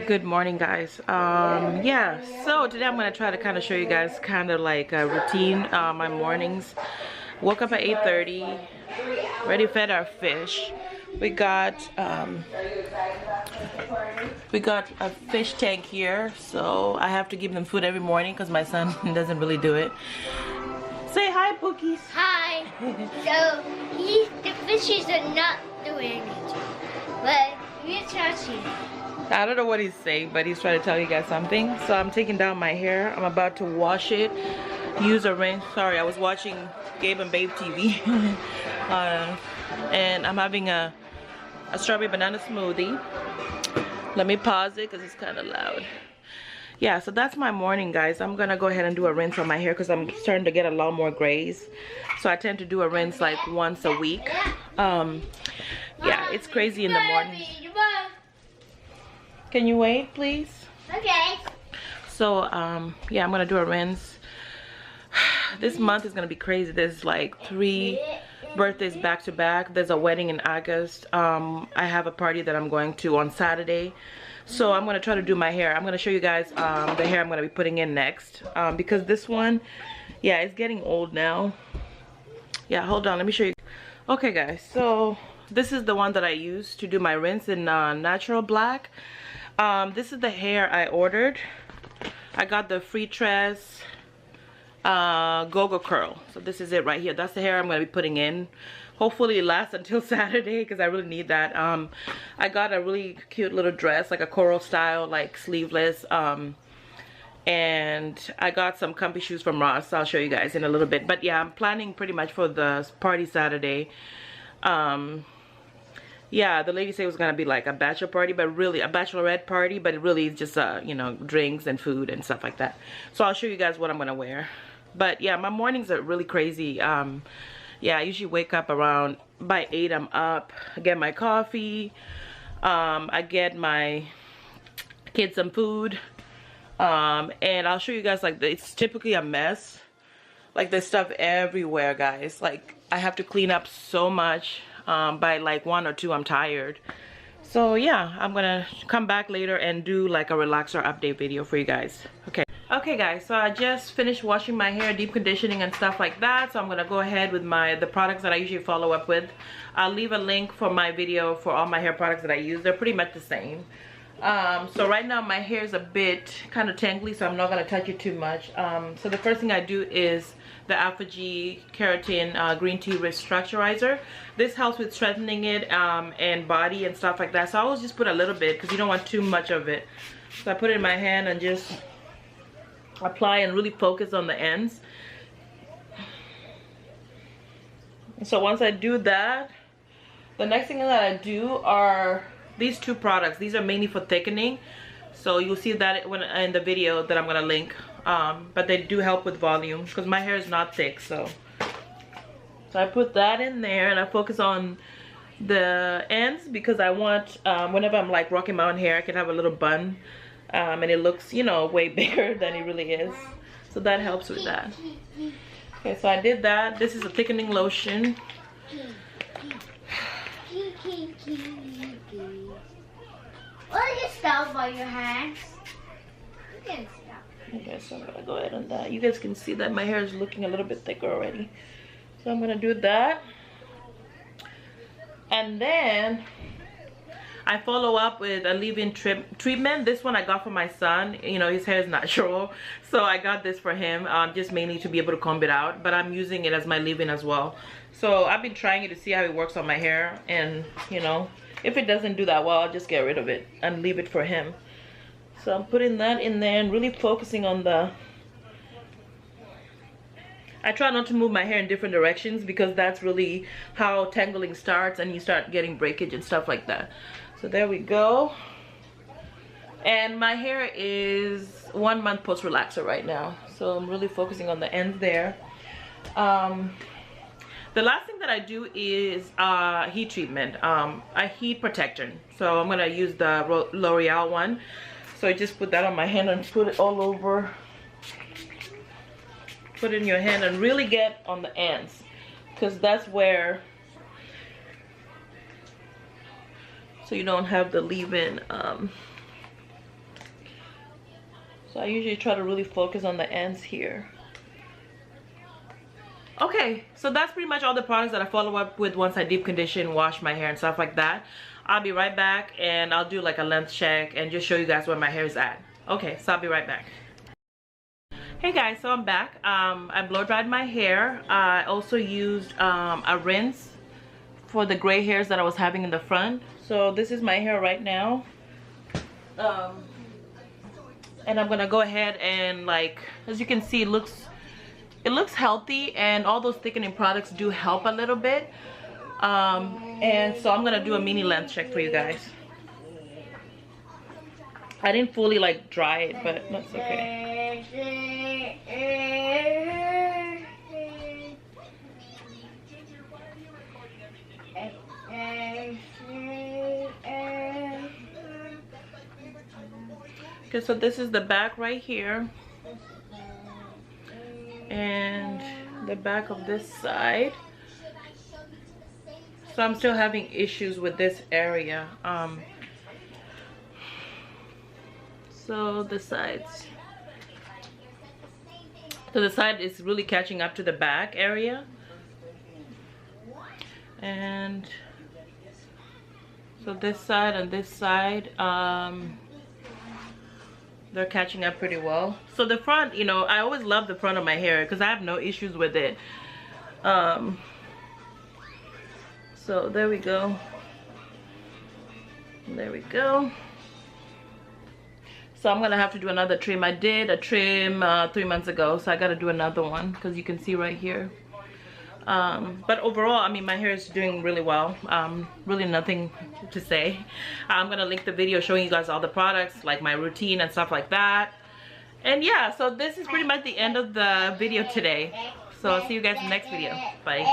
Good morning, guys. Yeah, so today I'm going to try to kind of show you guys kind of like a routine, my mornings. Woke up at 8:30, already fed our fish. We got a fish tank here, so I have to give them food every morning because my son doesn't really do it. Say hi, Bookies. Hi. So the fishes are not doing it, but we're touching. I don't know what he's saying, but he's trying to tell you guys something. So I'm taking down my hair. I'm about to wash it. Use a rinse. Sorry, I was watching Gabe and Babe TV. And I'm having a strawberry banana smoothie. Let me pause it because it's kind of loud. Yeah, so that's my morning, guys. I'm gonna go ahead and do a rinse on my hair because I'm starting to get a lot more grays. So I tend to do a rinse like once a week. Yeah, it's crazy in the morning. Can you wait, please? Okay. So yeah, I'm gonna do a rinse. This month is gonna be crazy. There's like 3 birthdays back to back. There's a wedding in August. I have a party that I'm going to on Saturday. So I'm gonna try to do my hair. I'm gonna show you guys the hair I'm gonna be putting in next, because this one, yeah, it's getting old now. Yeah, hold on, let me show you. Okay, guys, so this is the one that I use to do my rinse in natural black. This is the hair I ordered. I got the Freetress Go-Go Curl. So this is it right here. That's the hair I'm going to be putting in. Hopefully it lasts until Saturday because I really need that. I got a really cute little dress, like a coral style, like sleeveless. And I got some comfy shoes from Ross. I'll show you guys in a little bit. But yeah, I'm planning pretty much for the party Saturday. Yeah, the lady said it was gonna be like a bachelor party, but really a bachelorette party, but it really is just you know, drinks and food and stuff like that. So I'll show you guys what I'm gonna wear. But yeah, my mornings are really crazy. Yeah, I usually wake up around by 8. I'm up, I get my coffee, I get my kids some food, and I'll show you guys, like, it's typically a mess. Like, there's stuff everywhere, guys. Like, I have to clean up so much. By like 1 or 2 I'm tired. So yeah, I'm gonna come back later and do like a relaxer update video for you guys. Okay guys, so I just finished washing my hair, deep conditioning and stuff like that. So I'm gonna go ahead with the products that I usually follow up with. I'll leave a link for my video for all my hair products that I use. They're pretty much the same. So right now my hair is a bit kind of tangly, so I'm not gonna touch it too much. So the first thing I do is the Alpha-G Keratin Green Tea Restructurizer. This helps with strengthening it and body and stuff like that. So I always just put a little bit because you don't want too much of it. So I put it in my hand and just apply and really focus on the ends. So once I do that, the next thing that I do are these 2 products. These are mainly for thickening. So you'll see that when in the video that I'm gonna link. But they do help with volume because my hair is not thick. So I put that in there and I focus on the ends because I want, whenever I'm like rocking my own hair, I can have a little bun, and it looks, you know, way bigger than it really is. So that helps with that. Okay, so I did that. This is a thickening lotion. Will you stop by your hands? You can stop. Okay, so I'm gonna go ahead on that. You guys can see that my hair is looking a little bit thicker already. So I'm gonna do that. And then I follow up with a leave-in treatment. This one I got for my son. You know, his hair is natural. So I got this for him, just mainly to be able to comb it out. But I'm using it as my leave-in as well. So I've been trying it to see how it works on my hair. And, you know, if it doesn't do that well, I'll just get rid of it and leave it for him. So I'm putting that in there and really focusing on the... I try not to move my hair in different directions because that's really how tangling starts and you start getting breakage and stuff like that. So there we go. And my hair is 1 month post relaxer right now. So I'm really focusing on the ends there. The last thing that I do is heat treatment, a heat protector. So I'm gonna use the L'Oreal one. So I just put that on my hand and put it all over. Put it in your hand and really get on the ends, because that's where so you don't have the leave-in. So I usually try to really focus on the ends here. Okay, so that's pretty much all the products that I follow up with once I deep condition, wash my hair and stuff like that. I'll be right back and I'll do like a length check and just show you guys where my hair is at. Okay, so I'll be right back. Hey guys, so I'm back. I blow dried my hair. I also used a rinse for the gray hairs that I was having in the front. So this is my hair right now. And I'm gonna go ahead and, like, as you can see, it looks healthy, and all those thickening products do help a little bit. And so I'm gonna do a mini length check for you guys. I didn't fully like dry it, but that's okay. Okay, so this is the back right here, and the back of this side. So I'm still having issues with this area. So the sides. So the side is really catching up to the back area. And so this side and this side, they're catching up pretty well. So the front, you know, I always love the front of my hair because I have no issues with it. So there we go. There we go. So I'm gonna have to do another trim. I did a trim 3 months ago, so I gotta do another one because you can see right here. But overall, I mean, my hair is doing really well. Really nothing to say. I'm gonna link the video showing you guys all the products, like my routine and stuff like that. And yeah, so this is pretty much the end of the video today. So I'll see you guys in the next video. Bye.